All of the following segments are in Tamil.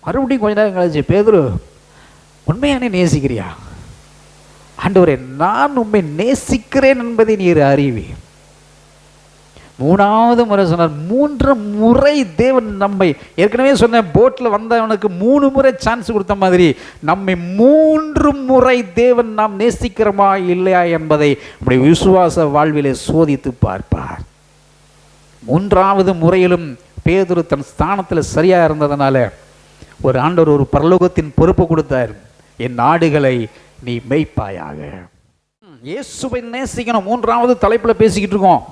மறுபடியும் கொஞ்ச நேரம் கழிச்சு, பேதுரு உண்மையானே நேசிக்கிறியா? ஆண்டவரே, நான் உண்மை நேசிக்கிறேன் என்பதை நீர் அறிவி. மூணாவது முறை சொன்னார். 3 முறை தேவன் நம்மை, ஏற்கனவே சொன்ன போட்டில் வந்தவனுக்கு 3 முறை சான்ஸ் கொடுத்த மாதிரி நம்மை 3 முறை தேவன் நாம் நேசிக்கிறோமா இல்லையா என்பதை நம்முடைய விசுவாச வாழ்விலே சோதித்து பார்ப்பார். 3வது முறையிலும் பேதுரு தன் ஸ்தானத்தில் சரியா இருந்ததுனால ஒரு ஆண்டவர் ஒரு பரலோகத்தின் பொறுப்பு கொடுத்தார். என் ஆடுகளை நீ மேய்ப்பாயாக. இயேசுவை நேசிக்கணும். 3வது தலைப்பில் பேசிக்கிட்டு இருக்கோம்.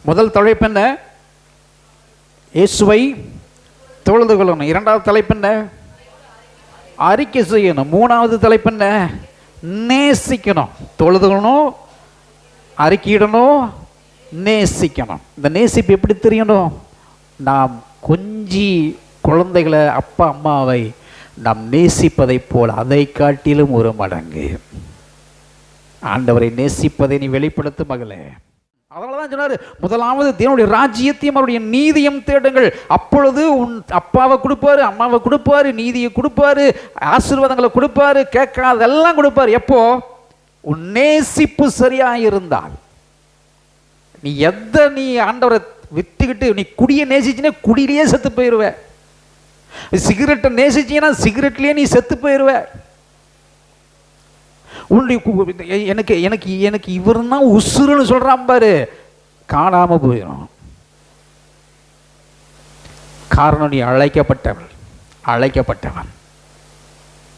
முதல் தலைப்பு என்ன? இயேசுவை தொழுது கொள்ளணும். 2வது தலைப்பு என்ன? அறிக்கை செய்யணும். 3வது தலைப்பு என்ன? நேசிக்கணும். தொழுது கொள்ளணும், அறிக்கையிடணும், நேசிக்கணும். இந்த நேசிப்பு எப்படி தெரியணும்? நாம் கொஞ்சி குழந்தைகளை, அப்பா அம்மாவை நாம் நேசிப்பதை போல் அதை காட்டிலும் ஒரு மடங்கு ஆண்டவரை நேசிப்பதை நீ வெளிப்படுத்து மகளே. அதனால தான் சொன்னார், முதலாவது தேவனுடைய ராஜ்யத்தையும் அவருடைய நீதியும் தேடுங்கள், அப்பொழுது உன் அப்பாவை கொடுப்பாரு, அம்மாவை கொடுப்பாரு, நீதியை கொடுப்பாரு, ஆசீர்வாதங்களை கொடுப்பாரு, கேட்காதெல்லாம் கொடுப்பாரு. எப்போ? உன் நேசிப்பு சரியாக இருந்தால். நீ எதை நீ ஆண்டவரை விட்டுக்கிட்டு நீ குடியை நேசிச்சினா குடியிலேயே செத்து போயிடுவ. சிகரெட்டை நேசிச்சினா சிகரெட்லேயே நீ செத்து போயிடுவ. எனக்கு எனக்கு எனக்கு இவர் தான் உசுருன்னு சொல்றான் பாரு, காணாம போயிடும். காரணம், நீ அழைக்கப்பட்டவன்.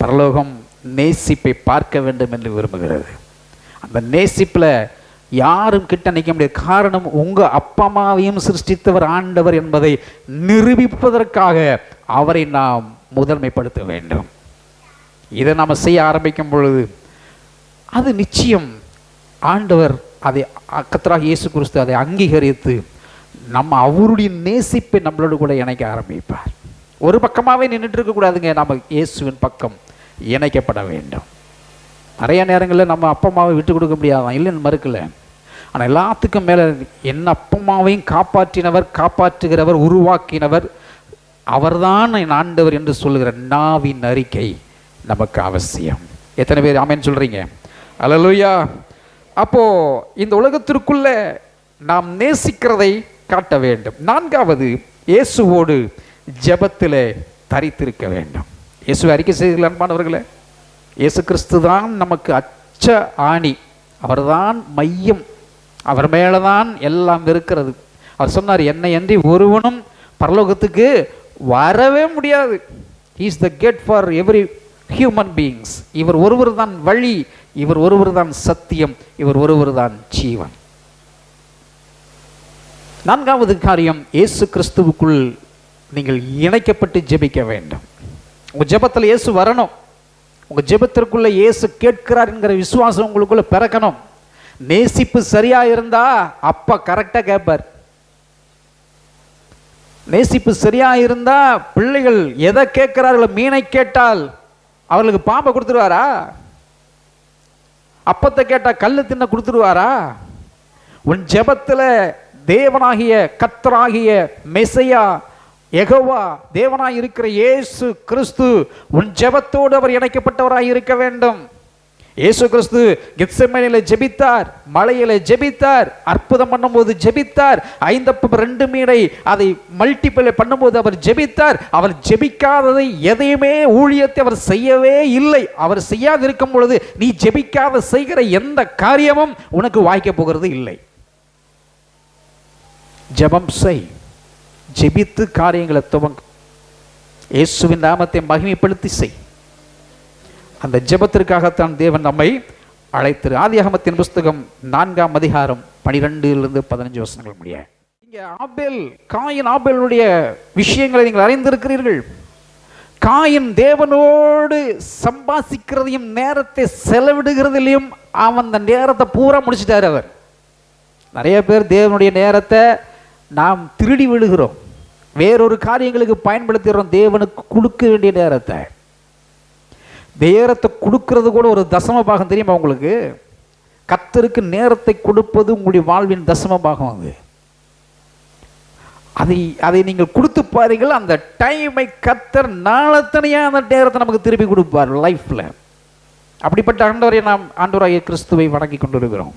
பரலோகம் நேசிப்பை பார்க்க வேண்டும் என்று விரும்புகிறது. அந்த நேசிப்பில் யாரும் கிட்ட நிற்க முடியாது. காரணம், உங்க அப்பா அம்மாவையும் சிருஷ்டித்தவர் ஆண்டவர் என்பதை நிரூபிப்பதற்காக அவரை நாம் முதன்மைப்படுத்த வேண்டும். இதை நாம் செய்ய ஆரம்பிக்கும் பொழுது அது நிச்சயம் ஆண்டவர் அதை, கர்த்தராகிய இயேசு கிறிஸ்து அதை அங்கீகரித்து நம்ம அவருடைய நேசிப்பை நம்மளோடு கூட இணைக்க ஆரம்பிப்பார். ஒரு பக்கமாகவே நின்றுட்டு இருக்கக்கூடாதுங்க, நம்ம இயேசுவின் பக்கம் இணைக்கப்பட வேண்டும். நிறைய நேரங்களில் நம்ம அப்பா அம்மாவை விட்டு கொடுக்க முடியாதான், இல்லைன்னு மறுக்கல. ஆனால் எல்லாத்துக்கும் மேலே என் அப்பா அம்மாவையும் காப்பாற்றினவர், காப்பாற்றுகிறவர், உருவாக்கினவர் அவர்தான் என் ஆண்டவர் என்று சொல்லுகிற நாவின் அறிக்கை நமக்கு அவசியம். எத்தனை பேர் ஆமென் சொல்கிறீங்க? அல்லேலூயா. அப்போது இந்த உலகத்திற்குள்ளே நாம் நேசிக்கிறதை காட்ட வேண்டும். 4வது, இயேசுவோடு ஜெபத்தில் தரித்திருக்க வேண்டும். இயேசுவை அறிக்கை செய்தீர்கள் அன்பானவர்களே? இயேசு கிறிஸ்து தான் நமக்கு அச்ச ஆணி, அவர்தான் மையம், அவர் மேலே தான் எல்லாம் இருக்கிறது. அவர் சொன்னார், என்னை அன்றி ஒருவனும் பரலோகத்துக்கு வரவே முடியாது. He is the gate for every human beings. இவர் ஒருவர் தான் வழி, இவர் ஒருவர் தான் சத்தியம், இவர் ஒருவர் தான் ஜீவன். 4வது காரியம், இயேசு கிறிஸ்துவுக்குள் நீங்கள் இணைக்கப்பட்டு ஜெபிக்க வேண்டும். உங்கள் ஜெபத்தில் இயேசு வரணும். உங்கள் ஜெபத்திற்குள்ள இயேசு கேட்கிறார் என்கிற விசுவாசம் உங்களுக்குள்ள பிறக்கணும். நேசிப்பு சரியா இருந்தா அப்பா கரெக்டா கேட்பார். நேசிப்பு சரியா இருந்தா பிள்ளைகள் எதை கேட்கிறார்களோ, மீனை கேட்டால் அவர்களுக்கு பாம்பை கொடுத்துருவாரா? அப்பத்தை கேட்டா கல்லு தின்ன கொடுத்துருவாரா? உன் ஜெபத்தில் தேவனாகிய கர்த்தராகிய மெசியா யெகோவா தேவனாய் இருக்கிற இயேசு கிறிஸ்து உன் ஜெபத்தோடு அவர் இணைக்கப்பட்டவராய் இருக்க வேண்டும். இயேசு கிறிஸ்து கெத்செமனேல ஜெபித்தார், மலையில ஜெபித்தார், அற்புதம் பண்ணும்போது ஜெபித்தார், 5 அப்பம் 2 மீனை அதை மல்டிபிளை பண்ணும்போது அவர் ஜெபித்தார். அவர் ஜெபிக்காததை எதையுமே ஊழியத்தை அவர் செய்யவே இல்லை. அவர் செய்யாதிருக்கும் பொழுது நீ ஜெபிக்காத செய்கிற எந்த காரியமும் உனக்கு வாய்க்க போகிறது இல்லை. ஜெபம் செய், ஜெபித்து காரியங்களை துவங்கு, இயேசுவின் நாமத்தை மகிமைப்படுத்தி செய். அந்த ஜெபத்திற்காகத்தான் தேவன் நம்மை அழைத்திரு. ஆதியாகமத்தின் புஸ்தகம் 4ஆம் அதிகாரம் 12 - 15 வசனங்கள் முடிய. இங்கே ஆபேல், காயின் ஆபேலுடைய விஷயங்களை நீங்கள் அறிந்திருக்கிறீர்கள். காயின் தேவனோடு சம்பாசிக்கிறதையும் நேரத்தை செலவிடுகிறதிலையும் அவன் அந்த நேரத்தை பூரா முடிச்சிட்டார். அவர் நிறைய பேர் தேவனுடைய நேரத்தை நாம் திருடி விடுகிறோம், வேறொரு காரியங்களுக்கு பயன்படுத்துகிறோம். தேவனுக்கு கொடுக்க வேண்டிய நேரத்தை கொடுக்கிறது கூட ஒரு தசம பாகம் தெரியுமா உங்களுக்கு? கர்த்தருக்கு நேரத்தை கொடுப்பது உங்களுடைய வாழ்வின் தசம பாகம். அது அதை நீங்கள் கொடுத்து பாருங்கள். அந்த டைமை கர்த்தர் நாளத்தனையாக அந்த நேரத்தை நமக்கு திருப்பி கொடுப்பார் லைஃப்பில். அப்படிப்பட்ட ஆண்டவரை நாம் ஆண்டவராகிய கிறிஸ்துவை வணங்கி கொண்டிருக்கிறோம்.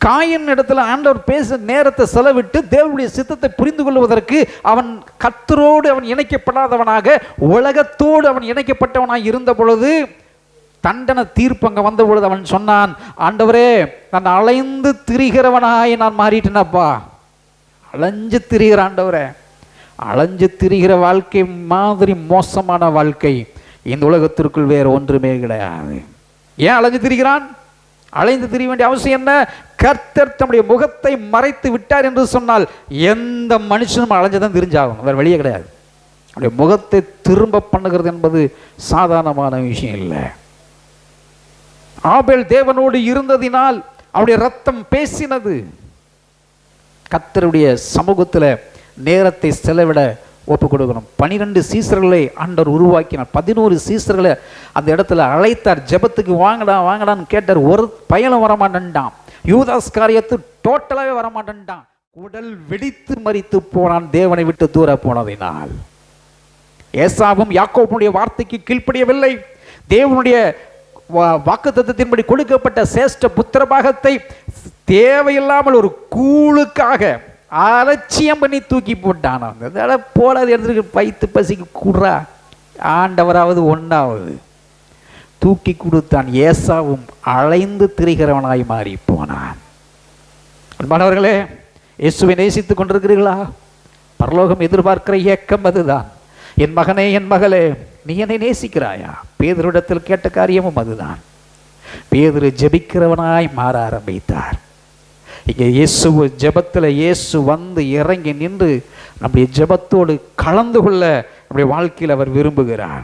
காயின் இடத்துல ஆண்டவர் பேச நேரத்தை செலவிட்டு தேவனுடைய சித்தத்தை புரிந்து கொள்வதற்கு அவன் கர்த்தரோடு அவன் இணைக்கப்படாதவனாக, உலகத்தோடு அவன் இணைக்கப்பட்டவனாக இருந்த பொழுது தண்டனை தீர்ப்பு அங்கே வந்த பொழுது அவன் சொன்னான், ஆண்டவரே, நான் அலைந்து திரிகிறவனாய் நான் மாறிட்டேனப்பா. அலைஞ்சு திரிகிற ஆண்டவரே, அலைஞ்சு திரிகிற வாழ்க்கை மாதிரி மோசமான வாழ்க்கை இந்த உலகத்திற்குள் வேறு ஒன்றுமே கிடையாது. ஏன் அலைஞ்சு திரிகிறான்? அலைந்து திரிய வேண்டிய அவசியம் என்ன? கர்த்தர் தம்முடைய முகத்தை மறைத்து விட்டார் என்று சொன்னால் எந்த மனுஷனும் அலைஞ்சுதான் திரிஞ்சாகும், வேறு வழியே கிடையாது. அவருடைய முகத்தை திரும்ப பண்ணுகிறது என்பது சாதாரணமான விஷயம் இல்லை. ஆபேல் தேவனோடு இருந்ததினால் அவருடைய ரத்தம் பேசினது. கர்த்தருடைய சமூகத்தில் நேரத்தை செலவிட ஒப்பு கொடுக்கணும். 12 சீசர்களை ஆண்டவர் உருவாக்கினார். 11 சீசர்களை அந்த இடத்துல அழைத்தார். ஜெபத்துக்கு வாங்கடா வாங்கடான்னு கேட்டார். ஒரு பயணம் வரமாட்டான். யூதாஸ் காரியத்து டோட்டலாகவே வரமாட்டான். உடல் வெடித்து மரித்து போனான் தேவனை விட்டு தூர போனதினால். ஏசாவும் யாக்கோபுடைய வார்த்தைக்கு கீழ்ப்படியவில்லை. தேவனுடைய வாக்குத்தத்தத்தின்படி கொடுக்கப்பட்ட சேஷ்ட புத்திர பாகத்தை தேவையில்லாமல் ஒரு கூழுக்காக அலட்சியம் பண்ணி தூக்கி போட்டான். அதனால போலாது எடுத்துட்டு பைத்து பசிக்கு கூடுறா, ஆண்டவராவது ஒன்றாவது தூக்கி கொடுத்தான். ஏசாவும் அலைந்து திரிகிறவனாய் மாறி போனான். அன்பானவர்களே, இயேசுவை நேசித்துக் கொண்டிருக்கிறீர்களா? பரலோகம் எதிர்பார்க்கிற ஏக்கம் அதுதான். என் மகனே, என் மகளே, நீ என்னை நேசிக்கிறாயா? பேதுருவிடத்தில் கேட்ட காரியமும் அதுதான். பேதுரு ஜெபிக்கிறவனாய் மாற ஆரம்பித்தார். இங்கே இயேசு ஜெபத்தில் இயேசு வந்து இறங்கி நின்று நம்முடைய ஜெபத்தோடு கலந்து கொள்ள நம்முடைய வாழ்க்கையில் அவர் விரும்புகிறார்.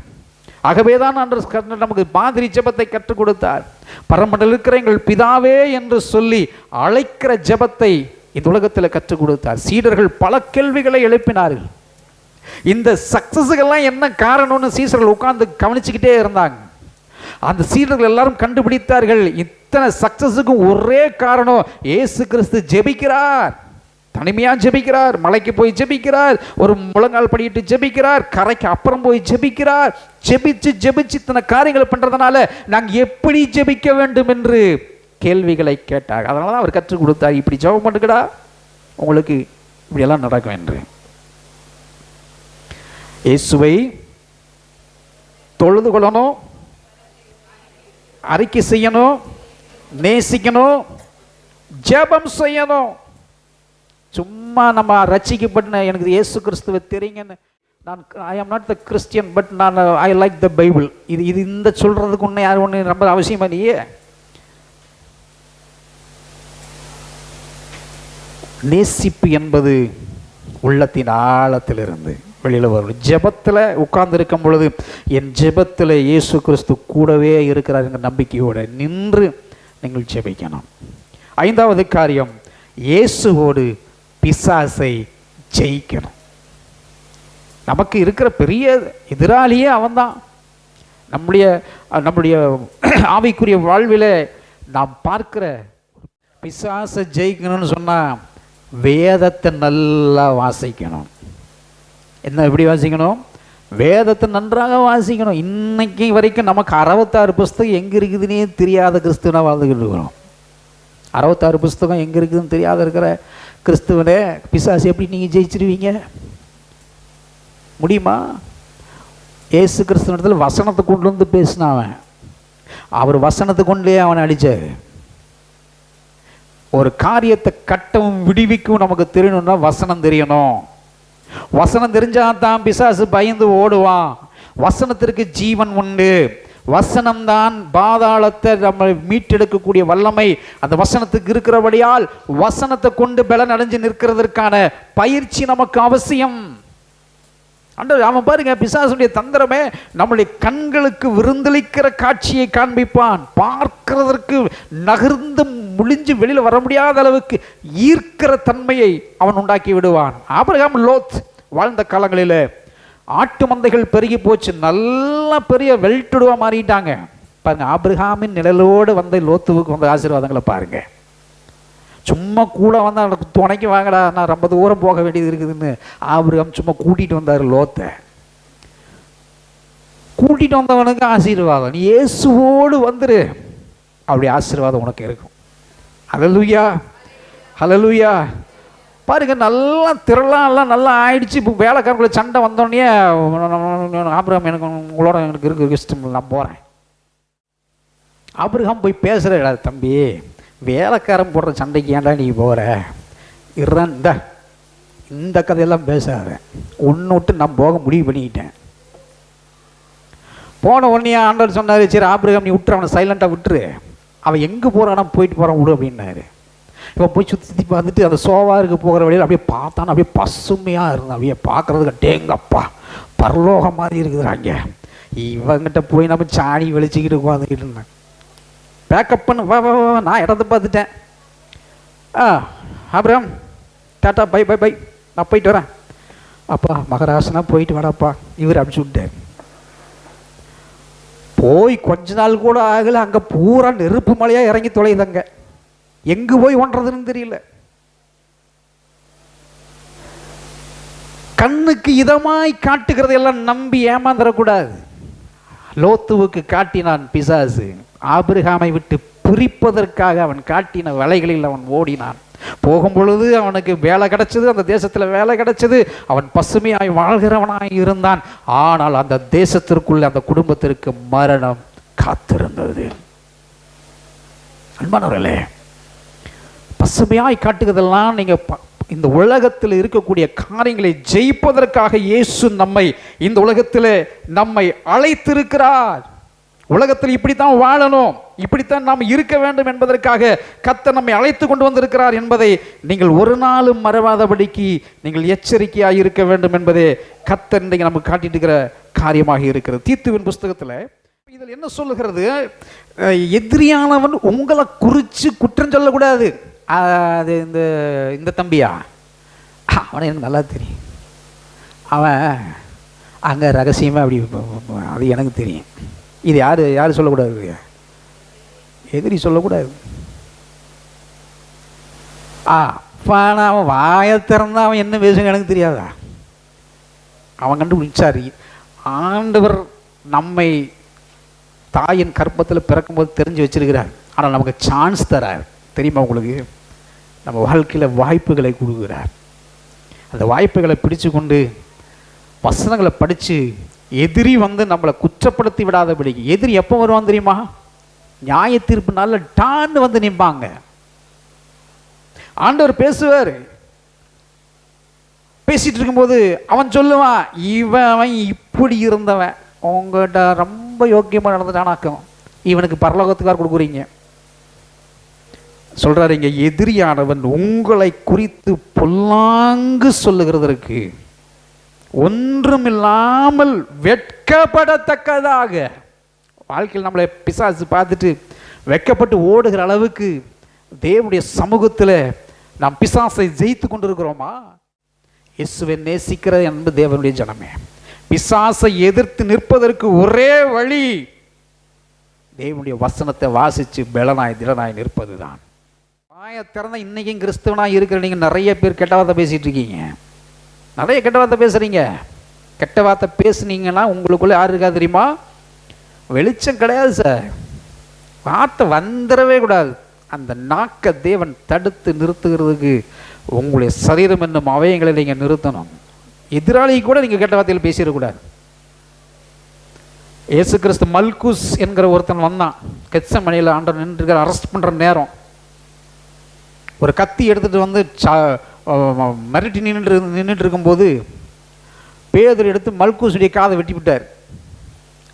ஆகவே தான் அன்று நமக்கு மாதிரி ஜெபத்தை கற்றுக் கொடுத்தார். பரமண்டல இருக்கிற எங்கள் பிதாவே என்று சொல்லி அழைக்கிற ஜெபத்தை இந்த உலகத்தில் கற்றுக் கொடுத்தார். சீடர்கள் பல கேள்விகளை எழுப்பினார்கள். இந்த சக்சஸுக்கெல்லாம் என்ன காரணம்னு சீடர்கள் உட்கார்ந்து கவனிச்சுக்கிட்டே இருந்தாங்க. அந்த சீடர்கள் எல்லாரும் கண்டுபிடித்தார்கள், இத்தனை சக்சஸுக்கும் ஒரே காரணம், இயேசு கிறிஸ்து ஜெபிக்கிறார். தனிமையா ஜெபிக்கிறார், மலைக்கு போய் ஜெபிக்கிறார், ஒரு முழங்கால் படியிட்டு ஜெபிக்கிறார், கரைக்கு அப்புறம் போய் ஜெபிக்கிறார். ஜெபிச்சு ஜெபிச்சு இத்தனை காரியங்களை பண்றதுனால நாங்கள் எப்படி ஜெபிக்க வேண்டும் என்று கேள்விகளை கேட்டார். அதனால தான் அவர் கற்றுக் கொடுத்தார், இப்படி ஜெபம் பண்ணுங்கடா, உங்களுக்கு இப்படியெல்லாம் நடக்கும் என்று. இயேசுவை தொழுது கொள்ளணும், அறிக்கை செய்யணும், நேசிக்கணும், ஜெபம் செய்யணும். சும்மா நம்ம ரட்சிக்கப்பட்ட எனக்கு இயேசு கிறிஸ்துவை தெரியுங்கன்னு நான் ஐ am not the Christian but நான் ஐ லைக் த பைபிள், இது இந்த சொல்றதுக்கு ஒன்று யாரும் ஒன்று ரொம்ப அவசியமா இல்லையே. நேசிப்பு என்பது உள்ளத்தின் ஆழத்திலிருந்து வெளியில் வரும். ஜெபத்தில் உட்கார்ந்து இருக்கும் பொழுது என் ஜெபத்தில் இயேசு கிறிஸ்து கூடவே இருக்கிறார் என்ற நம்பிக்கையோடு நின்று நீங்கள் ஜெபிக்கணும். 5வது காரியம், இயேசுவோடு பிசாசை ஜெயிக்கணும். நமக்கு இருக்கிற பெரிய எதிராளியே அவன்தான். நம்முடைய ஆவிக்குரிய வாழ்வில் நாம் பார்க்கிற பிசாசை ஜெயிக்கணும்னு சொன்னால் வேதத்தை நல்லா வாசிக்கணும். என்ன எப்படி வாசிக்கணும்? வேதத்தை நன்றாக வாசிக்கணும். இன்னைக்கு வரைக்கும் நமக்கு 66 புஸ்தகம் எங்கே இருக்குதுன்னே தெரியாத கிறிஸ்துவனாக வாழ்ந்துக்கிட்டு இருக்கிறோம். 66 புஸ்தகம் எங்கே இருக்குதுன்னு தெரியாத இருக்கிற கிறிஸ்துவனே பிசாசு எப்படி நீங்கள் ஜெயிச்சிருவீங்க? முடியுமா? ஏசு கிறிஸ்துவனிடத்தில் வசனத்தை கொண்டு வந்து பேசினாவன், அவர் வசனத்தை கொண்டே அவனை அடித்தார். ஒரு காரியத்தை கட்டவும் விடுவிக்கவும் நமக்கு தெரியணும்னா வசனம் தெரியணும். வசனம் தெரிஞ்சாதான் பிசாசு பயந்து ஓடுவான். வசனத்திற்கு ஜீவன் உண்டு. வசனம்தான் பாதாளத்தை நம்ம மீட்டெடுக்கக்கூடிய வல்லமை அந்த வசனத்துக்கு இருக்கிறபடியால் வசனத்தை கொண்டு பலன் அடைஞ்சு நிற்கிறதற்கான பயிற்சி நமக்கு அவசியம். அவன் பாருங்க, பிசாசுடைய தந்திரமே நம்முடைய கண்களுக்கு விருந்தளிக்கிற காட்சியை காண்பிப்பான். பார்க்கிறதற்கு நகர்ந்து முழிஞ்சு வெளியில் வர முடியாத அளவுக்கு ஈர்க்கிற தன்மையை அவன் உண்டாக்கி விடுவான். ஆபிரகாம் லோத் வாழ்ந்த காலங்களில் ஆட்டு மந்தைகள் பெருகி போச்சு, நல்ல பெரிய வெல்டுடுவா மாறிட்டாங்க. பாருங்க, ஆபிரகாமின் நிழலோடு வந்த லோத்துவுக்கு வந்த ஆசீர்வாதங்களை பாருங்க. சும்மா கூட வந்து அவனுக்கு துணைக்கு வாங்கடா, நான் ரொம்ப தூரம் போக வேண்டியது இருக்குதுன்னு ஆபிரகாம் சும்மா கூட்டிகிட்டு வந்தார் லோத்தை. கூட்டிகிட்டு வந்தவனுக்கு ஆசீர்வாதம், நீ இயேசுவோடு வந்துரு, அப்படி ஆசீர்வாதம் உனக்கு இருக்கும். ஹல்லேலூயா, ஹல்லேலூயா. பாருங்க, நல்லா திரளாம் நல்லா ஆயிடுச்சு. இப்போ வேலைக்காரங்களுடைய சண்டை வந்தோடனே ஆபிரகாம் எனக்கு உங்களோட எனக்கு இருக்கு இஷ்டம் இல்லை, நான் போகிறேன். ஆபிரகாம் போய் பேசுகிற, தம்பி வேலைக்காரன் போடுற சண்டைக்கு ஏன்டா நீ போகிற, இறான் இந்த கதையெல்லாம் பேசாத, ஒன்று விட்டு நான் போக முடிவு பண்ணிக்கிட்டேன். போன உடனே ஆண்டவர் சொன்னார், சரி ஆபிரகாம் நீ விட்டுரு, அவனை சைலண்டாக விட்டுரு, அவன் எங்கே போகிறானா போயிட்டு போகிறான் விடு அப்படின்னாரு. இப்போ போய் சுற்றி பார்த்துட்டு அந்த சோவாருக்கு போகிற வழியில் அப்படியே பார்த்தானா அப்படியே பசுமையாக இருந்தான். அப்படியே பார்க்குறதுக்கு டேங்கப்பா பரலோகம் மாதிரி இருக்குதுறாங்க. இவங்கிட்ட போய் நம்ம சாணி வெளிச்சிக்கிட்டு உட்காந்துக்கிட்டு இருந்தேன். பேக்கப் பண்ணு, வா வா வா, நான் இடத்த பார்த்துட்டேன். Abraham tata, bye bye bye, நான் போயிட்டு வரேன். அப்பா மகராசனா போயிட்டு வாடாப்பா, இவர் அனுப்பிச்சி விட்டார். போய் கொஞ்ச நாள் கூட ஆகலை, அங்கே பூரா நெருப்பு மலையாக இறங்கி தொலையுதங்க. எங்கே போய் ஒன்றதுன்னு தெரியல. கண்ணுக்கு இதமாய் காட்டுகிறதையெல்லாம் நம்பி ஏமாந்துடக்கூடாது. லோத்துவுக்கு காட்டினான் பிசாசு, ஆபிரகாமை விட்டு பிரிப்பதற்காக அவன் காட்டின வலைகளில் அவன் ஓடினான். போகும் பொழுது அவனுக்கு வேலை கிடைச்சது, அந்த தேசத்தில் வேலை கிடைச்சது, அவன் பசுமையாய் வாழ்கிறவனாய் இருந்தான். ஆனால் அந்த தேசத்திற்குள்ள அந்த குடும்பத்திற்கு மரணம் காத்திருந்தது. அன்பானவர்களே, பசுமையாய் காட்டுகிறதெல்லாம் நீங்க இந்த உலகத்தில் இருக்கக்கூடிய காரியங்களை ஜெயிப்பதற்காக இயேசு நம்மை இந்த உலகத்தில் நம்மை அழைத்திருக்கிறார். உலகத்தில் இப்படித்தான் வாழணும், இப்படித்தான் நாம் இருக்க வேண்டும் என்பதற்காக கர்த்தர் நம்மை அழைத்து கொண்டு வந்திருக்கிறார் என்பதை நீங்கள் ஒரு நாளும் மறவாதபடிக்கு நீங்கள் எச்சரிக்கையாக இருக்க வேண்டும் என்பதே கர்த்தர் இன்றைக்கு நமக்கு காட்டிட்டு இருக்கிற காரியமாக இருக்கிறது. தீத்துவின் புஸ்தகத்தில் இதில் என்ன சொல்லுகிறது, எதிரியானவன் உங்களை குறித்து குற்றம் சொல்லக்கூடாது. அது இந்த தம்பியா, அவனை எனக்கு நல்லா தெரியும், அவன் அங்கே ரகசியமாக அப்படி, அது எனக்கு தெரியும். இது யார் சொல்லக்கூடாது, எதிரி சொல்லக்கூடாது. அவன் வாயை திறந்தா அவன் என்ன பேசுங்க எனக்கு தெரியாதா, அவன் கண்டுபிடிச்சாரு. ஆண்டவர் நம்மை தாயின் கர்ப்பத்தில் பிறக்கும்போது தெரிஞ்சு வச்சிருக்கிறார். ஆனால் நமக்கு சான்ஸ் தரார் தெரியுமா உங்களுக்கு, நம்ம வாழ்க்கையில் வாய்ப்புகளை கொடுக்குறார். அந்த வாய்ப்புகளை பிடிச்சு கொண்டு வசனங்களை படித்து எதிரி வந்து நம்மளை குற்றப்படுத்தி விடாதபடிக்கு. எதிரி எப்போ வருவான் தெரியுமா, நியாய தீர்ப்பு நாள்ல டான்னு வந்து நிற்பாங்க. ஆண்டவர் பேசுவார், பேசிட்டு இருக்கும்போது அவன் சொல்லுவான், அவன் இப்படி இருந்தவன் உங்கள்கிட்ட ரொம்ப யோக்கியமாக நடந்துட்டானாக்கும், இவனுக்கு பரலோகத்துக்கார் கொடுக்குறீங்க சொல்றாரு. இங்க எதிரியானவன் உங்களை குறித்து பொல்லாங்கு சொல்லுகிறதற்கு ஒன்றுமில்லாமல் வெட்கப்படத்தக்கதாக, வாழ்க்கையில் நம்மளை பிசாசு பார்த்துட்டு வெட்கப்பட்டு ஓடுகிற அளவுக்கு தேவனுடைய சமூகத்தில் நாம் பிசாசை ஜெயித்து கொண்டிருக்கிறோமா? இயேசுவை நேசிக்கிற என்பது தேவனுடைய ஜனமே, பிசாசை எதிர்த்து நிற்பதற்கு ஒரே வழி தேவனுடைய வசனத்தை வாசித்து பலனாய் திடனாய் நிற்பது தான். வாயை திறந்த இன்னைக்கும் கிறிஸ்தவனாக இருக்கிற நீங்கள் நிறைய பேர் கெட்ட வார்த்தை பேசிகிட்டு இருக்கீங்க, நிறைய கெட்ட வார்த்தை பேசுகிறீங்க. கெட்ட வார்த்தை பேசுனீங்கன்னா உங்களுக்குள்ளே யார் இருக்கா தெரியுமா, வெளிச்சம் கிடையாது சார். வார்த்தை வந்துடவே கூடாது. அந்த நாக்கை தேவன் தடுத்து நிறுத்துகிறதுக்கு உங்களுடைய சரீரம் என்னும் அவயங்களை நீங்கள் நிறுத்தணும். எதிராளி கூட நீங்கள் கெட்ட வார்த்தையில் பேசிடக்கூடாது. இயேசு கிறிஸ்து மல்குஸ் என்கிற ஒருத்தன் வந்தான், கெத்சமனையில் ஆண்டவர் நின்றுக்கிற அரெஸ்ட் பண்ணுற நேரம், ஒரு கத்தி எடுத்துகிட்டு வந்து மிரட்டி நின்றுட்டு இருக்கும்போது பேதுரு எடுத்து மல்குஸுடைய காதை வெட்டி விட்டார்.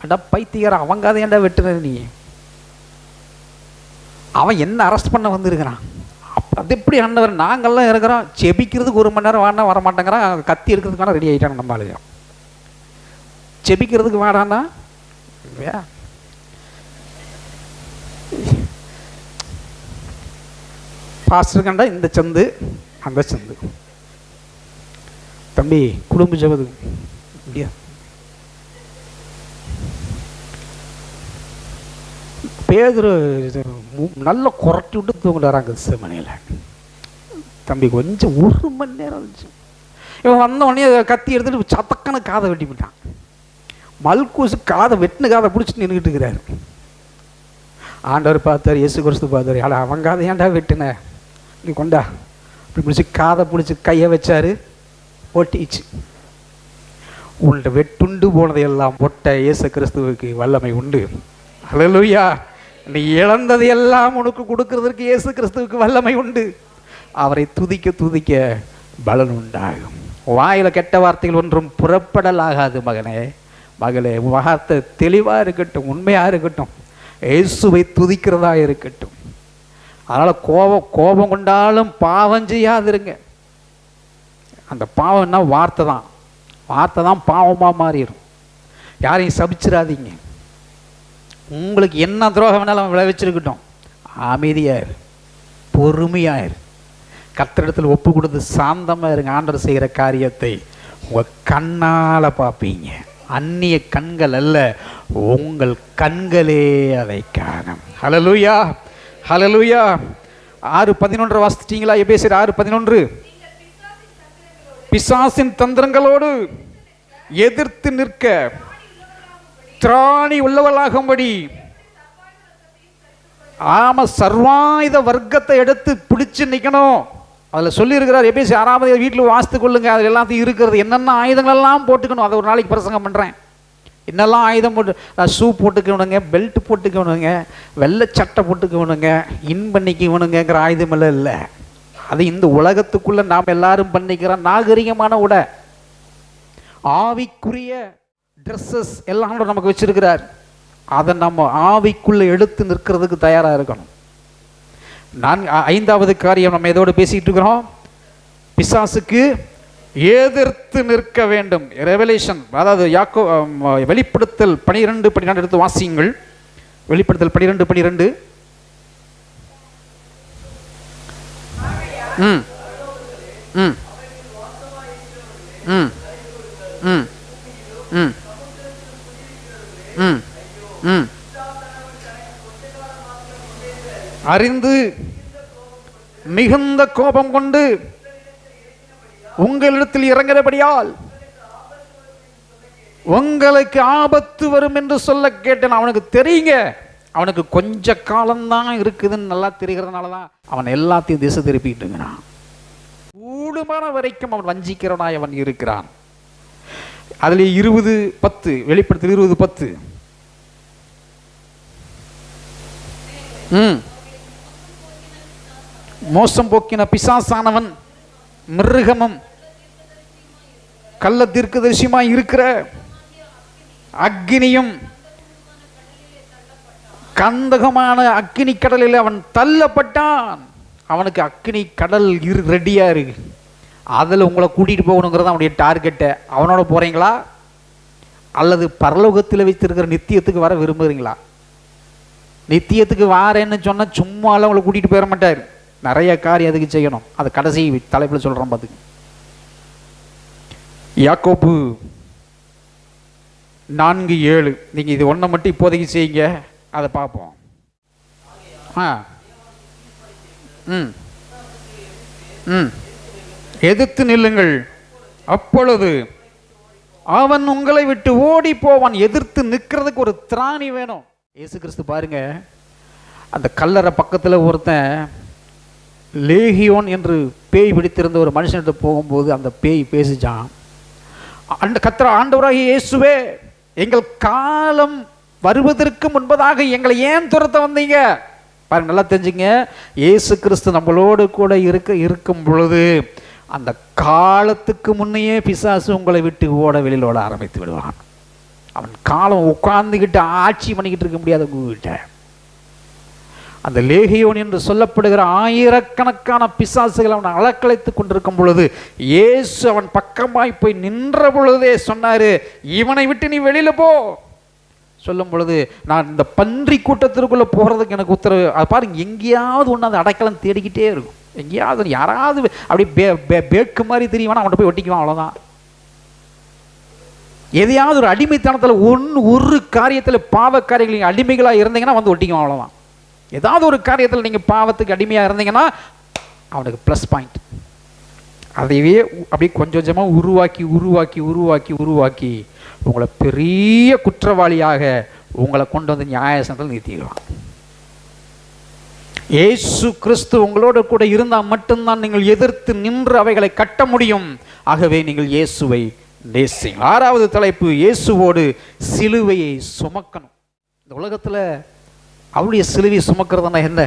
அடா பைத்தியக்காரன், அவன் காதை ஏன்டா வெட்டுற நீ, அவன் என்ன அரெஸ்ட் பண்ண வந்திருக்கிறான். அது எப்படி ஆண்டவர், நாங்கள்லாம் இருக்கிறோம் செபிக்கிறதுக்கு 1 மணி நேரம் வாடா வர மாட்டேங்கிறான், கத்தி எடுக்கிறதுக்கான ரெடி ஆகிட்டாங்க. நம்ம ஆளுங்க செபிக்கிறதுக்கு வாடானா பாஸ்டர் கண்டா இந்த சந்து அந்த சந்து, தம்பி குடும்ப ஜபது முடியாது. பேதுரு நல்ல குரட்டி விட்டு தூங்கிட்டு வராங்க மணியில். தம்பி கொஞ்சம் 1 மணி நேரம் இருந்துச்சு. இவன் வந்த உடனே கத்தி எடுத்துட்டு சத்தக்கான காதை வெட்டி விட்டான். மல்கூசு காதை வெட்டின காதை பிடிச்சிட்டு நின்றுக்கிட்டு இருக்கிறாரு. ஆண்டவர் பார்த்தார், இயேசு கிறிஸ்து பார்த்தார், அட அவன் காதை ஏன்டா வெட்டின, நீ கொண்டா அப்படி பிடிச்சி காதை பிடிச்சி கையை வச்சாரு, ஒட்டிச்சு. உன்னை வெட்டுண்டு போனதையெல்லாம் பொட்ட இயேசு கிறிஸ்துவுக்கு வல்லமை உண்டு. ஹல்லேலூயா. நீ இழந்ததையெல்லாம் உனக்கு கொடுக்கறதற்கு இயேசு கிறிஸ்துவுக்கு வல்லமை உண்டு. அவரை துதிக்க துதிக்க பலன் உண்டாகும். வாயில கெட்ட வார்த்தைகள் ஒன்றும் புறப்படலாகாது மகனே மகளே. வார்த்தை தெளிவாக இருக்கட்டும், உண்மையாக இருக்கட்டும், இயேசுவை துதிக்கிறதா இருக்கட்டும். அதனால் கோபம் கொண்டாலும் பாவம் செய்யாதிருங்க. அந்த பாவம்னா வார்த்தை தான் பாவமாக மாறிடும். யாரையும் சபிச்சிடாதீங்க. உங்களுக்கு என்ன துரோகம் வேணாலும் அவன் விளைவிச்சிருக்கட்டும், அமைதியாயிரு, பொறுமையாயிரு, கர்த்தரிடத்தில் ஒப்பு கொடுத்து சாந்தமாக இருங்க. ஆண்டவர் செய்கிற காரியத்தை உங்கள் கண்ணால் பார்ப்பீங்க. அந்நிய கண்கள் அல்ல, உங்கள் கண்களே அதை காணும். ஹல்லேலூயா, ஹல்லேலூயா. 6:11 வாசிச்சிட்டீங்களா? எபேசியர் 6:11. பிசாசின் தந்திரங்களோடு எதிர்த்து நிற்க திராணி உள்ளவளாகும்படி. ஆமா, சர்வாயுத வர்க்கத்தை எடுத்து பிடிச்சு நிற்கணும். அதில் சொல்லியிருக்கிறார் எபேசியர் 6 வீட்டில் வாசித்து கொள்ளுங்க. அதில் எல்லாத்தையும் இருக்கிறது என்னென்ன ஆயுதங்கள் எல்லாம் போட்டுக்கணும். அதை ஒரு நாளைக்கு பிரசங்கம் பண்ணுறேன். என்னெல்லாம் ஆயுதம் போட்டு, ஷூ போட்டுக்கணுங்க, பெல்ட் போட்டுக்கணுங்க, வெள்ளை சட்டை போட்டுக்கணுங்க, பண்ணிக்கணுங்கிற ஆயுதம் எல்லாம் இல்லை. அது இந்த உலகத்துக்குள்ளே நாம் எல்லாரும் பண்ணிக்கிற நாகரிகமான உடை, ஆவிக்குரிய ட்ரெஸ்ஸஸ் எல்லாம் நமக்கு வச்சிருக்கிறார். அதை நம்ம ஆவிக்குள்ளே எடுத்து நிற்கிறதுக்கு தயாராக இருக்கணும். 5வது காரியம் நம்ம எதோடு பேசிகிட்டு இருக்கிறோம்? பிசாசுக்கு எதிர்த்து நிற்க வேண்டும். ரெவலேஷன், அதாவது வெளிப்படுத்தல் 12:12 எடுத்து வாசியுங்கள். வெளிப்படுத்தல் 12:12. ம் ம் ம் ம் ம் ம் ம் அறிந்து மிகுந்த கோபம் கொண்டு உங்களிடத்தில் இறங்குறபடியால் உங்களுக்கு ஆபத்து வரும் என்று சொல்ல கேட்டேன். அவனுக்கு தெரியுங்க, அவனுக்கு கொஞ்ச காலம்தான் இருக்குதுன்னு நல்லா தெரிகிறதுனால தான் அவன் எல்லாத்தையும் திசை திருப்பிட்டுங்கிறான். கூடுமான வரைக்கும் அவன் வஞ்சிக்கிறவனாய் அவன் இருக்கிறான். அதில் 20:10 வெளிப்படுத்தல் 20:10. மோசம் போக்கின பிசாசானவன் மிருகமும் கள்ள தீர்க்கதரிசியுமாய் இருக்கிற அக்கினியும் கந்தகமான அக்கினி கடலில் அவன் தள்ளப்பட்டான். அவனுக்கு அக்கினி கடல் ரெடியா இருக்கு. அதில் உங்களை கூட்டிட்டு போகணுங்கிறது அவனுடைய டார்கெட்டை. அவனோட போறீங்களா அல்லது பரலோகத்தில் வைத்திருக்கிற நித்தியத்துக்கு வர விரும்புகிறீங்களா? நித்தியத்துக்கு வாரேன்னு சொன்னால் சும்மாலாம் உங்களை கூட்டிகிட்டு போயிட மாட்டார். நிறைய காரியம் அதுக்கு செய்யணும். அது கடைசி தலைப்பில் சொல்கிறோம் பார்த்துக்கு. யாக்கோபு 4:7. நீங்கள் இது ஒன்றை மட்டும் இப்போதைக்கு செய்யுங்க, அதை பார்ப்போம். ம் ம் எதிர்த்து நில்லுங்கள், அப்பொழுது அவன் உங்களை விட்டு ஓடி போவான். எதிர்த்து நிற்கிறதுக்கு ஒரு திராணி வேணும். இயேசு கிறிஸ்து பாருங்க, அந்த கல்லறை பக்கத்தில் ஒருத்தன் லேகியோன் என்று பேய் பிடித்திருந்த ஒரு மனுஷன்கிட்ட போகும்போது அந்த பேய் பேசிச்சான். ஆண்டவராகிய இயேசுவே, எங்கள் காலம் வருவதற்கு முன்பதாக எங்களை ஏன் துரத்த வந்தீங்க? பாருங்க, நல்லா தெரிஞ்சுங்க. இயேசு கிறிஸ்து நம்மளோடு கூட இருக்கும் பொழுது அந்த காலத்துக்கு முன்னையே பிசாசு உங்களை விட்டு வெளியில் ஓட ஆரம்பித்து விடுவான். அவன் காலம் உட்கார்ந்துக்கிட்டு ஆட்சி பண்ணிக்கிட்டு இருக்க முடியாது உங்ககிட்ட. அந்த லேகியோன் என்று சொல்லப்படுகிற ஆயிரக்கணக்கான பிசாசுகள் அவனை அலக்கழைத்துக் கொண்டிருக்கும் பொழுது இயேசு அவன் பக்கமாய் போய் நின்ற பொழுதே சொன்னாரு, இவனை விட்டு நீ வெளியில போ. சொல்லும் பொழுது நான் இந்த பன்றி கூட்டத்திற்குள்ள போறதுக்கு எனக்கு உத்தரவு. அது பாருங்க, எங்கேயாவது ஒன்று அந்த அடைக்கலம் தேடிக்கிட்டே இருக்கும். எங்கேயாவது யாராவது அப்படி பேக்கு மாதிரி தெரியுவானா அவனை போய் ஒட்டிக்குவான், அவ்வளோதான். எதையாவது ஒரு அடிமைத்தனத்தில் ஒரு காரியத்தில் பாவ காரியங்கள் அடிமைகளாக இருந்தீங்கன்னா வந்து ஒட்டிக்குவான், அவ்வளோதான். ஏதாவது ஒரு காரியத்தில் நீங்கள் பாவத்துக்கு அடிமையாக இருந்தீங்கன்னா அவனுக்கு ப்ளஸ் பாயிண்ட். அதையே அப்படியே கொஞ்சம் கொஞ்சமாக உருவாக்கி உருவாக்கி உருவாக்கி உருவாக்கி உங்களை பெரிய குற்றவாளியாக உங்களை கொண்டு வந்து நியாயசனத்தில் நிறுத்திடுவான். இயேசு கிறிஸ்து உங்களோட கூட இருந்தால் மட்டும்தான் நீங்கள் எதிர்த்து நின்று அவைகளை கட்ட முடியும். ஆகவே நீங்கள் இயேசுவை நேசிங்க. 6வது தலைப்பு, இயேசுவோடு சிலுவையை சுமக்கணும். இந்த உலகத்தில் அவருடைய சிலுவையை சுமக்கிறதுனா என்ன?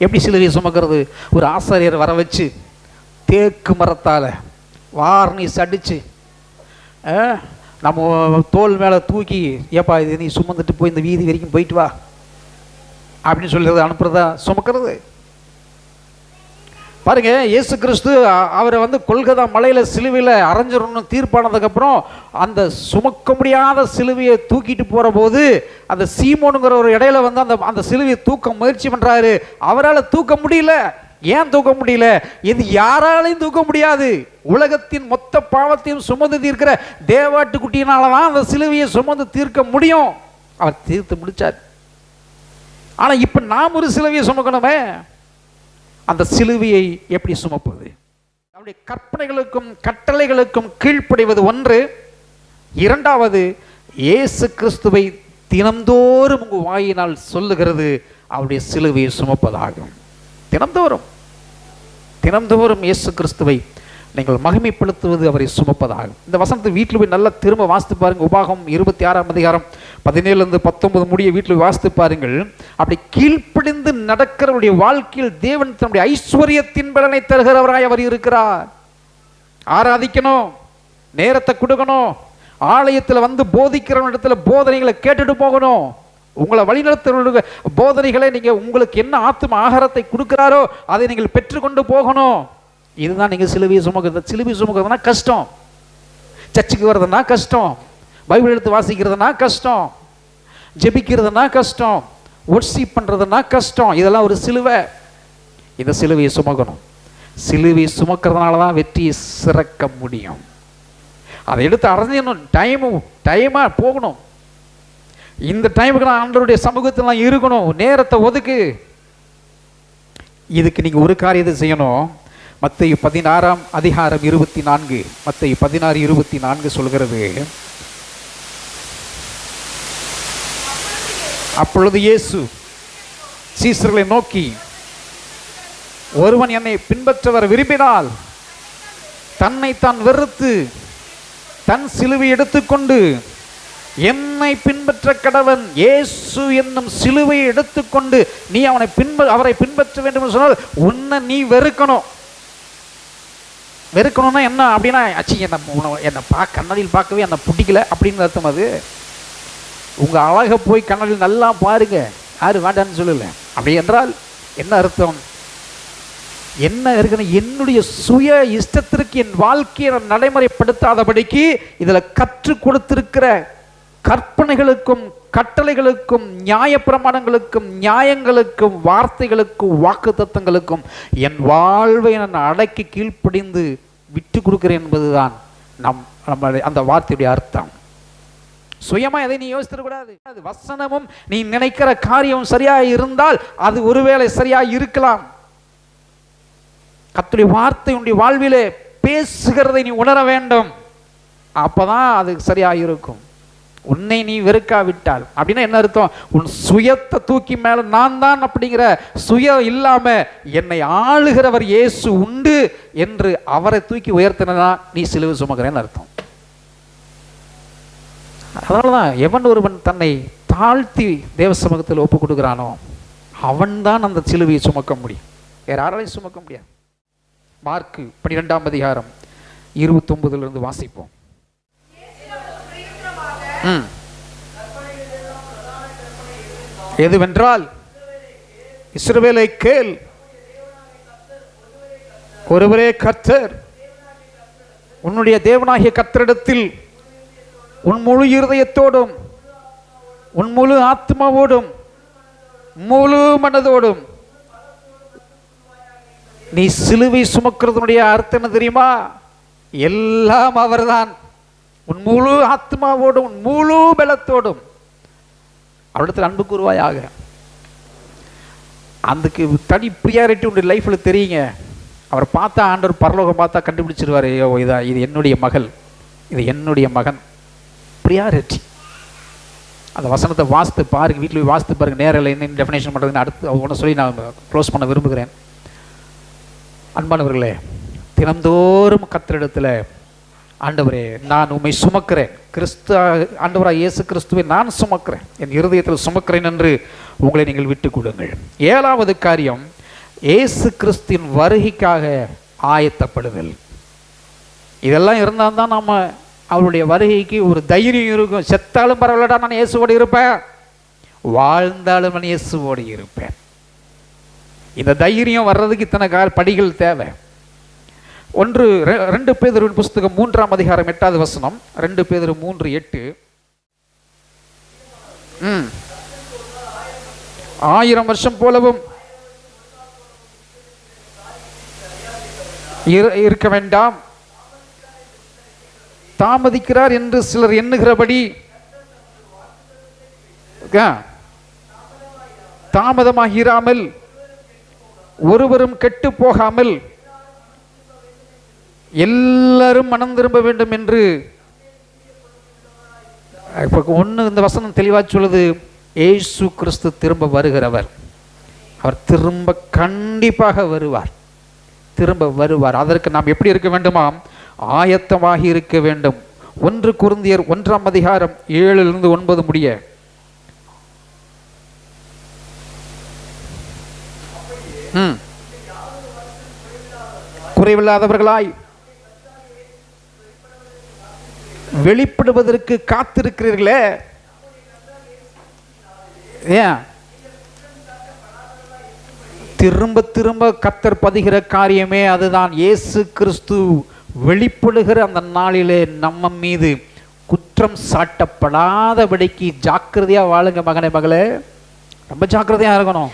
எப்படி சிலுவையை சுமக்கிறது? ஒரு ஆசாரியர் வர வச்சு தேக்கு மரத்தால் வார்னிஸ் அடித்து நம்ம தோல் மேலே தூக்கி, ஏப்பா இது நீ சுமந்துட்டு போய் இந்த வீதி வரைக்கும் போயிட்டு வா அப்படின்னு சொல்லுறது, அனுப்புறதா சுமக்கிறது? பாருங்க, இயேசு கிறிஸ்து அவரை வந்து கொல்கதா மலையில் சிலுவையில் அரைஞ்சிடணும்னு தீர்ப்பானதுக்கப்புறம் அந்த சுமக்க முடியாத சிலுவையை தூக்கிட்டு போகிற போது அந்த சீமோனுங்கிற ஒரு இடையில வந்து அந்த சிலுவையை தூக்க முயற்சி பண்ணுறாரு. அவரால் தூக்க முடியல. ஏன் தூக்க முடியல? இது யாராலையும் தூக்க முடியாது. உலகத்தின் மொத்த பாவத்தையும் சுமந்து தீர்க்கிற தேவாட்டுக்குட்டியினால தான் அந்த சிலுவையை சுமந்து தீர்க்க முடியும். அவர் தீர்த்து முடிச்சார். ஆனால் இப்போ நாம் ஒரு சிலுவையை சுமக்கணுமே. அந்த சிலுவையை எப்படி சுமப்பது? அவருடைய கற்பனைகளுக்கும் கட்டளைகளுக்கும் கீழ்ப்படிவது ஒன்று. 2வது, இயேசு கிறிஸ்துவை தினந்தோறும் உங்கள் வாயினால் சொல்லுகிறது அவருடைய சிலுவையை சுமப்பதாகும். தினந்தோறும் இயேசு கிறிஸ்துவை நீங்கள் மகிமைப்படுத்துவது அவரை சுமப்பதாகும். இந்த வசனத்தை வீட்டில் போய் நல்லா திரும்ப வாசித்து பாருங்க. உபாகம் 26ஆம் அதிகாரம் 17-19 முடிய வீட்டில் வாசித்து பாருங்கள். அப்படி கீழ்ப்படிந்து நடக்கிறவருடைய வாழ்க்கையில் தேவன் தன்னுடைய ஐஸ்வர்யத்தின் பலனை தருகிறவராய் அவர் இருக்கிறார். ஆராதிக்கணும், நேரத்தை கொடுக்கணும், ஆலயத்தில் வந்து போதிக்கிறவன் இடத்துல போதனைகளை கேட்டுட்டு போகணும். உங்களை வழிநடத்த போதனைகளை நீங்கள் உங்களுக்கு என்ன ஆத்தும ஆகாரத்தை கொடுக்கிறாரோ அதை நீங்கள் பெற்றுக்கொண்டு போகணும். இதுதான் நீங்கள் சிலுவையை சுமக்கிறது. சிலுவை சுமக்கிறதுனா கஷ்டம். சர்ச்சுக்கு வர்றதுனா கஷ்டம், பைபிள் எடுத்து வாசிக்கிறதுனா கஷ்டம், ஜெபிக்கிறதுனா கஷ்டம், ஒர்ஷிப் பண்ணுறதுனா கஷ்டம். இதெல்லாம் ஒரு சிலுவை. இந்த சிலுவையை சுமக்கணும். சிலுவையை சுமக்கிறதுனால தான் வெற்றியை சிறக்க முடியும். அதை எடுத்து அரைஞ்சிடணும். டைமாக போகணும். இந்த டைமுக்கு நான் ஆண்டவருடைய சமூகத்தில் நான் இருக்கணும். நேரத்தை ஒதுக்கு. இதுக்கு நீங்கள் ஒரு காரியத்தை செய்யணும். மத்தேயு 16ஆம் அதிகாரம் 24, மத்தேயு 16:24 சொல்கிறது, அப்பொழுது இயேசு சீசர்களை நோக்கி, ஒருவன் என்னை பின்பற்ற வர விரும்பினால் தன்னை தான் வெறுத்து தன் சிலுவை எடுத்துக்கொண்டு என்னை பின்பற்ற கடவன். இயேசு என்னும் சிலுவையை எடுத்துக்கொண்டு நீ அவரை பின்பற்ற வேண்டும் என்று சொன்னால் உன்னை நீ வெறுக்கணும். வெறுக்கணும்னா என்ன அப்படின்னா, என்னை கண்ணாடியில் பார்க்கவே என்னை பிடிக்கல அப்படின்னு அர்த்தம். அது உங்கள் அழகை போய் கண்ணாடியில் நல்லா பாருங்க, யாரு வேண்டான்னு சொல்லல. அப்படி என்றால் என்ன அர்த்தம்? என்ன இருக்குன்னு என்னுடைய சுய இஷ்டத்திற்கு என் வாழ்க்கையை நான் நடைமுறைப்படுத்தாதபடிக்கு இதில் கற்றுக் கொடுத்திருக்கிற கற்பனைகளுக்கும் கட்டளைகளுக்கும் நியாயப்பிரமாணங்களுக்கும் நியாயங்களுக்கும் வார்த்தைகளுக்கும் வாக்கு தத்தங்களுக்கும் என் வாழ்வை நான் அடக்கி கீழ்ப்படிந்து விட்டு கொடுக்கிறேன் என்பதுதான் நம்ம அந்த வார்த்தையுடைய அர்த்தம். சுயமா எதை நீ யோசித்திடக்கூடாது. அது வசனமும் நீ நினைக்கிற காரியம் சரியாக இருந்தால் அது ஒருவேளை சரியாக இருக்கலாம். கர்த்தருடைய வார்த்தை உன்னுடைய வாழ்விலே பேசுகிறதை நீ உணர வேண்டும். அப்பதான் அது சரியாக இருக்கும். உன்னை நீ வெறுக்காவிட்டால் அப்படின்னா என்ன அர்த்தம்? உன் சுயத்தை தூக்கி மேல நான் தான் அப்படிங்கிற சுயம் இல்லாம என்னை ஆளுகிறவர் இயேசு உண்டு என்று அவரை தூக்கி உயர்த்தினா நீ சிலுவை சுமக்கிறேன்னு அர்த்தம். அதனாலதான் எவன் ஒருவன் தன்னை தாழ்த்தி தேவ சமூகத்தில் ஒப்பு கொடுக்கிறானோ அவன் தான் அந்த சிலுவையை சுமக்க முடியும். வேற யாராலையும் சுமக்க முடியாது. மார்க்கு 12ஆம் அதிகாரம் 29 வாசிப்போம். எதுவென்றால், இஸ்ரவேலை கேள், ஒருவரே கர்த்தர், உன்னுடைய தேவனாகிய கர்த்தரிடத்தில் உன் முழு இருதயத்தோடும் உன் முழு ஆத்மாவோடும் முழு மனதோடும். நீ சிலுவை சுமக்கிறதுனுடைய அர்த்தம் என்ன தெரியுமா? எல்லாம் அவர்தான். உன் முழு ஆத்மாவோடும் உன் முழு பலத்தோடும் அவரிடத்தில் அன்பு கூறுவாயாக. அதுக்கு தனி ப்ரியாரிட்டி உன்னுடைய லைஃப்பில் தெரியுங்க. அவரை பார்த்தா ஆண்டவர் பரலோகம் பார்த்தா கண்டுபிடிச்சிருவார், ஐயோ இது என்னுடைய மகள், இது என்னுடைய மகன். ப்ரியாரிட்டி. அந்த வசனத்தை வாசித்து பாருங்க, வீட்டில் போய் வாசித்து பாருங்கள். நேரில் என்ன டெஃபினேஷன் பண்ணுறதுன்னு அடுத்து ஒன்று சொல்லி நான் க்ளோஸ் பண்ண விரும்புகிறேன். அன்பானவர்களே, தினந்தோறும் கர்த்தரிடத்தில், ஆண்டவரே நான் உம்மை சுமக்கிறேன், ஆண்டவராக இயேசு கிறிஸ்துவை நான் சுமக்கிறேன், என் இருதயத்தில் சுமக்கிறேன் என்று உங்களை நீங்கள் விட்டு கொடுங்கள். 7வது காரியம், இயேசு கிறிஸ்துவின் வருகைக்காக ஆயத்தப்படுதல். இதெல்லாம் இருந்தால் தான் நம்ம அவருடைய வருகைக்கு ஒரு தைரியம் இருக்கும். செத்தாலும் பரவாயில்லடா, நான் இயேசுவோடு இருப்பேன், வாழ்ந்தாலும் நான் இயேசுவோடு இருப்பேன். இந்த தைரியம் வர்றதுக்கு இத்தனை படிகள் தேவை. 2 பேதுருவின் புஸ்தகம் 3ஆம் அதிகாரம் 8வது வசனம். 2 பேதுரு 3:8. 1000 வருஷம் போலவும் இருக்க வேண்டாம், தாமதிக்கிறார் என்று சிலர் எண்ணுகிறபடி தாமதமாகிறாமல் ஒருவரும் கெட்டு போகாமல் எல்லாரும் மனம் திரும்ப வேண்டும் என்று. இப்போ இந்த வசனம் தெளிவாக சொல்லுது, இயேசு கிறிஸ்து திரும்ப வருகிறவர். அவர் திரும்ப கண்டிப்பாக வருவார், திரும்ப வருவார். அதற்கு நாம் எப்படி இருக்க வேண்டுமா? ஆயத்தமாகி இருக்க வேண்டும். 1 கொரிந்தியர் 1ஆம் அதிகாரம் 7லிருந்து 9 முடிய. குறைவில்லாதவர்களாய் வெளிப்படுவதற்கு காத்திருக்கிறீர்களே, ஏன் திரும்ப திரும்ப கர்த்தர் பதிகிற காரியமே அதுதான். இயேசு கிறிஸ்து வெளிப்படுகிற அந்த நாளிலே நம்ம மீது குற்றம் சாட்டப்படாதபடிக்கு ஜாக்கிரதையாக வாழுங்க மகனே மகளே, ரொம்ப ஜாக்கிரதையாக இருக்கணும்.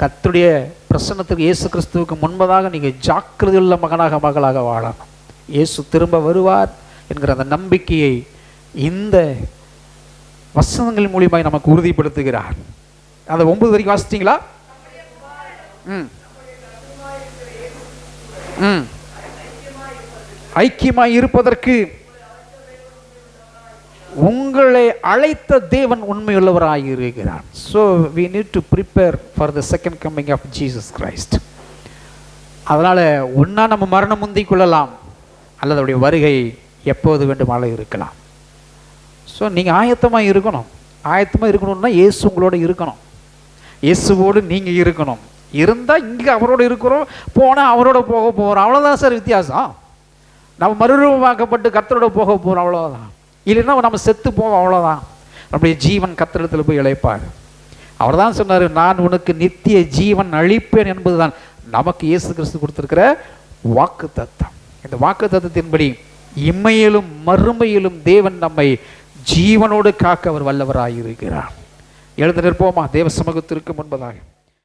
கர்த்தருடைய பிரசன்னத்துக்கு இயேசு கிறிஸ்துவுக்கு முன்பதாக நீங்கள் ஜாக்கிரதையுள்ள மகனாக மகளாக வாழணும். இயேசு திரும்ப வருவார் என்கிற அந்த நம்பிக்கையை இந்த வசனங்கள் மூலியமாக நமக்கு உறுதிப்படுத்துகிறார். அதை 9 வரைக்கும் வாசிச்சிங்களா? ஐக்கியமாய் இருப்பதற்கு உங்களை அழைத்த தேவன் உண்மையுள்ளவராய் இருக்கிறார். So we need to prepare for the second coming of Jesus Christ. அதனால ஒன்னா நம்ம மரணம் முந்திக் கொள்ளலாம், அல்லது அவருடைய வருகை எப்போது வேண்டுமானாலும் இருக்கலாம். ஸோ நீங்கள் ஆயத்தமாக இருக்கணும். ஆயத்தமாக இருக்கணும்னா இயேசு உங்களோட இருக்கணும், இயேசுவோடு நீங்கள் இருக்கணும். இருந்தால் இங்கே அவரோட இருக்கிறோம், போனால் அவரோட போக போகிறோம், அவ்வளோதான் சார் வித்தியாசம். நம்ம மறுரூபமாக்கப்பட்டு கர்த்தரோட போக போகிறோம், அவ்வளோதான். இல்லைன்னா நம்ம செத்து போவோம், அவ்வளோதான். நம்முடைய ஜீவன் கர்த்தரிடத்தில் போய் இழைப்பார். அவர் தான் சொன்னார், நான் உனக்கு நித்திய ஜீவன் அளிப்பேன் என்பதுதான் நமக்கு இயேசு கிறிஸ்து கொடுத்திருக்கிற வாக்கு தத்தம். இந்த வாக்கு தத்தத்தின்படி இம்மையிலும் மறுமையிலும் தேவன் நம்மை ஜீவனோடு காக்க அவர் வல்லவராயிருக்கிறார். எழுந்து நிற்போமா தேவ சமூகத்திற்கு முன்பதாக.